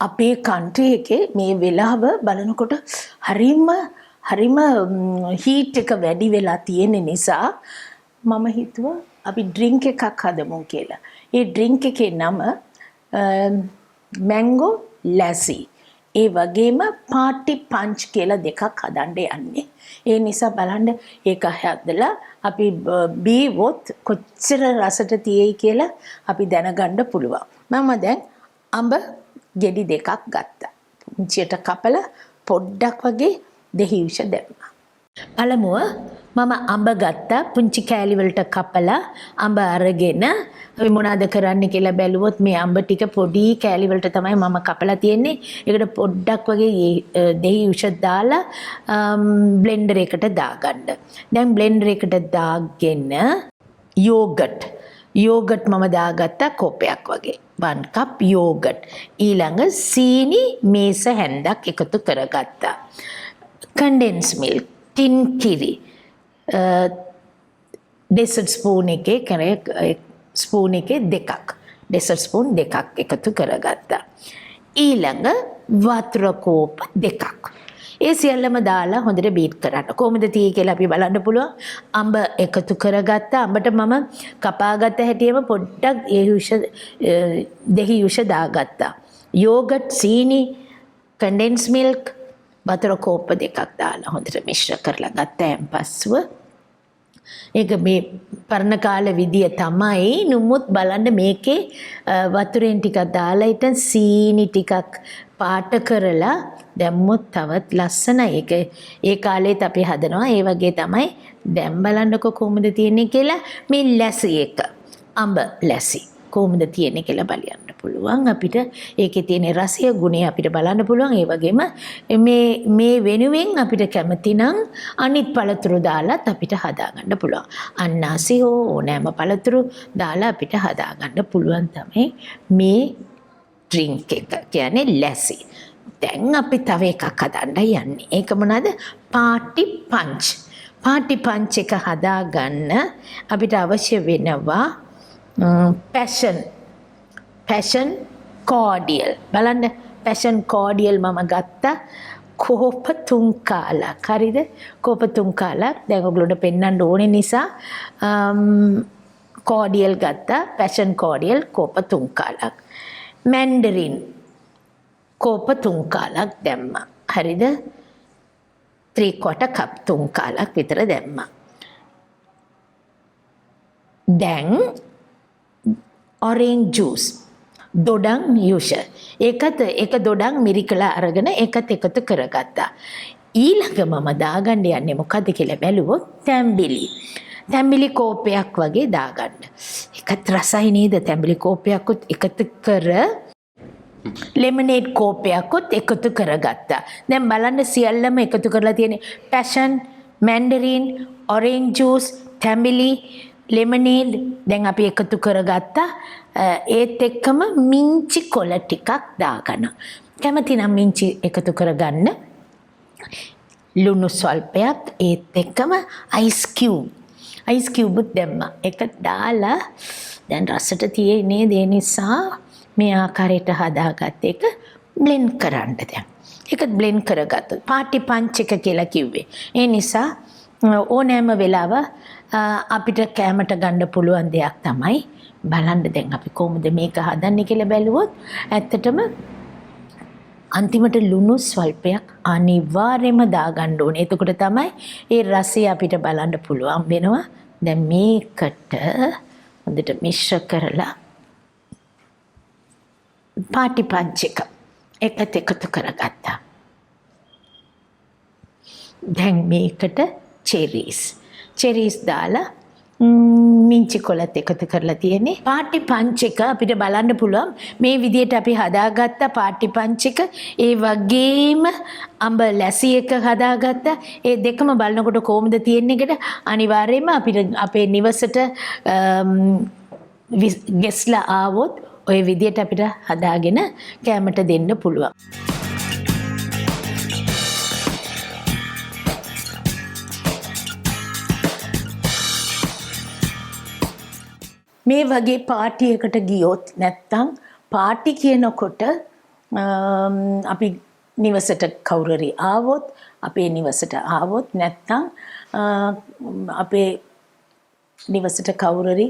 අපේ කන්ට්‍රි එකේ මේ වෙලාව බලනකොට හරිම හීට් එක වැඩි වෙලා තියෙන නිසා මම හිතුවා අපි ඩ්‍රින්ක් එකක් හදමු කියලා. ඒ ඩ්‍රින්ක් එකේ නම මැංගෝ ලැසි. ඒ වගේම පාටි පංච් කියලා දෙකක් හදන්න යන්නේ. ඒ නිසා බලන්න ඒක හදලා අපි බීවොත් කොච්චර රසට තියෙයි කියලා අපි දැනගන්න පුළුවන්. මම දැන් අඹ ගෙඩි දෙකක් ගත්තා. පුංචියට කපලා පොඩ්ඩක් වගේ දෙහිවිෂ දැම්මා. පළමුව මම අඹ ගත්තා. පුංචි කෑලි වලට කපලා අඹ අරගෙන අපි මොනවද කරන්න කියලා බැලුවොත් මේ අඹ ටික පොඩි කෑලි වලට තමයි මම කපලා තියෙන්නේ. ඒකට පොඩ්ඩක් වගේ දෙහිවිෂ දාලා බ්ලෙන්ඩර් එකට දාගන්න. දැන් බ්ලෙන්ඩර් එකට දාගෙන යෝගට් මම දාගත්තා කෝපයක් වගේ. 1 කප් යෝගට්. ඊළඟ සීනි මේස හැන්දක් එකතු කරගත්තා. කන්ඩෙන්ස් මිල්ක්, ටින් කිරි, ඩෙසර්ට් ස්පූන් එකේ ස්පූන් එකේ දෙකක්. ඩෙසර්ට් ස්පූන් දෙකක් එකතු කරගත්තා. ඊළඟ වතුර කෝප දෙකක්. ඒ සියල්ලම දාලා හොඳට බීට් කරන්න. කොහොමද තියෙන්නේ කියලා අපි බලන්න පුළුවන්. අඹ එකතු කරගත්තා. අඹට මම කපාගත්ත හැටියෙම පොඩ්ඩක් දෙහිවිෂ දාගත්තා. යෝගට්, සීනි, කන්ඩෙන්ස් මිල්ක්, වතුර කෝප දෙකක් දාලා හොඳට මිශ්‍ර කරලා ගත්තාන් පස්සෙ ඒක මේ පරණ කාල විදිය තමයි. නමුත් බලන්න මේකේ වතුරෙන් ටිකක් දාලා ඊට සීනි ටිකක් පාට කරලා දැම්මොත් තවත් ලස්සනයි. ඒක ඒ කාලේත් අපි හදනවා. ඒ වගේ තමයි. දැන් බලන්නකො කොහොමද තියෙන්නේ කියලා. මේ ලැසි එක අඹ ලැසි කොහොමද තියෙන්නේ කියලා බලන්න පුළුවන්. අපිට ඒකේ තියෙන රසය ගුණය අපිට බලන්න පුළුවන්. ඒ වගේම මේ වෙනුවෙන් අපිට කැමති නම් අනිත් පළතුරු දාලත් අපිට හදාගන්න පුළුවන්. අන්නාසි හෝ ඕනෑම පළතුරු දාලා අපිට හදාගන්න පුළුවන් තමයි මේ ඩ්‍රින්ක් එක. කියන්නේ ලැසි. දැන් අපි තව එකක් හදන්න යන්නේ. ඒක මොනවාද? Party punch. පාටි පංච් එක හදාගන්න අපිට අවශ්‍ය වෙනවා පැෂන් කෝඩියල්. බලන්න පැෂන් කෝඩියල් මම ගත්තා කෝප 3 කාලක්. හරිද? කෝප 3 කාලක්. දැන් ඔයගොල්ලන්ට පෙන්වන්න ඕනේ නිසා කෝඩියල් ගත්තා. Passion cordial කෝප 3 කාලක්. මැන්ඩරින් කෝප 3 කාලක් දැම්මා. හරිද? 3/4 කප් 3 කාලක් විතර දැම්මා. දැන් orange juice දොඩම් යුෂ ඒකත් එක දොඩම් මිරිකලා අරගෙන ඒකත් එකතු කරගත්තා. ඊළඟ මම දාගන්න යන්නේ මොකද්ද කියලා බැලුවොත් තැඹිලි කෝපයක් වගේ දාගන්න. ඒකත් රසයි නේද? තැඹිලි කෝපයක්ත් එකතු කර ලෙමනේඩ් කෝපයක්ත් එකතු කරගත්තා. දැන් බලන්න සියල්ලම එකතු කරලා තියෙන්නේ පැෂන්, මැන්ඩරින්, orange juice, තැඹිලි, ලෙමනේඩ් දැන් අපි එකතු කරගත්තා. ඒත් එක්කම මිංචි කොළ ටිකක් දාගන්න. කැමති නම් මිංචි එකතු කරගන්න. ලුණු ස්වල්පයක් ඒත් එක්කම අයිස් කියුබ් දැම්මා. ඒක දාලා දැන් රසට තියෙන්නේ ඒ නිසා මේ ආකාරයට හදාගත්ත එක බ්ලෙන්ඩ් කරන්න දැන්. ඒකත් බ්ලෙන්ඩ් කරගත්තොත් පාටි පංච් එක කියලා කිව්වේ. ඒ නිසා ඕනෑම වෙලාව අපිට කැමට ගන්න පුළුවන් දෙයක් තමයි. බලන්න දැන් අපි කොහොමද මේක හදන්නේ කියලා බැලුවොත් ඇත්තටම අන්තිමට ලුණු ස්වල්පයක් අනිවාර්යයෙන්ම දාගන්න ඕනේ. එතකොට තමයි ඒ රසය අපිට බලන්න පුළුවන් වෙනවා. දැන් මේකට හොඳට මිශ්‍ර කරලා පාටි පංච් එකත් එකතු කරගත්තා. දැන් මේකට චෙරීස් දාලා මිංචි කොලත් එකතු කරලා තියෙන්නේ. පාටි පංච් එක අපිට බලන්න පුළුවන් මේ විදිහට අපි හදාගත්ත පාටි පංච් එක. ඒ වගේම අඹ ලැසි එක හදාගත්තා. ඒ දෙකම බලනකොට කොහොමද තියෙන්නේ එකට අනිවාර්යයෙන්ම අපිට අපේ නිවසට ගෙස්ලා ආවොත් ඔය විදිහට අපිට හදාගෙන කැමට දෙන්න පුළුවන්. මේ වගේ පාටි එකට ගියොත් නැත්තම් පාටි කියනකොට අපි නිවසට කවුරුරි ආවොත් අපේ නිවසට ආවොත් නැත්නම් අපේ නිවසට කවුරුරි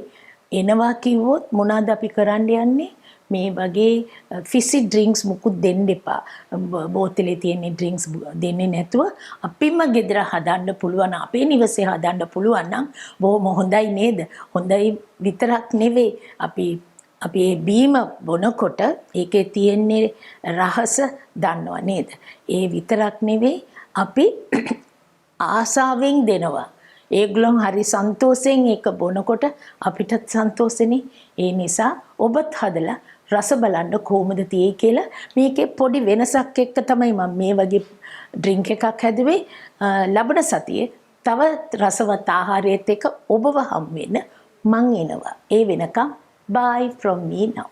එනවා කිව්වොත් මොනවාද අපි කරන්න යන්නේ මේ වගේ ෆිසි ඩ්‍රින්ක්ස් මුකුත් දෙන්න එපා. බෝතලේ තියෙන ඩ්‍රින්ක්ස් දෙන්නේ නැතුව අපිම ගෙදර හදන්න පුළුවන් අපේ නිවසේ හදන්න පුළුවන් නම් බොහොම හොඳයි නේද? හොඳයි විතරක් නෙවෙයි අපි ඒ බීම බොනකොට ඒකේ තියෙන්නේ රහස දන්නව නේද? ඒ විතරක් නෙවෙයි අපි ආසාවෙන් දෙනවා. ඒගොල්ලෝ හරි සන්තෝෂෙන් ඒක බොනකොට අපිටත් සන්තෝෂෙනේ. ඒ නිසා ඔබත් හදලා රස බලන්න කොහොමද තියෙයි කියලා මේකේ පොඩි වෙනසක් එක්ක තමයි මම මේ වගේ ඩ්‍රින්ක් එකක් හැදුවේ. ලබන සතියේ තව රසවත් ආහාරයත් එක්ක ඔබව හම් වෙන්න මං එනවා. ඒ වෙනකම් bye from me now.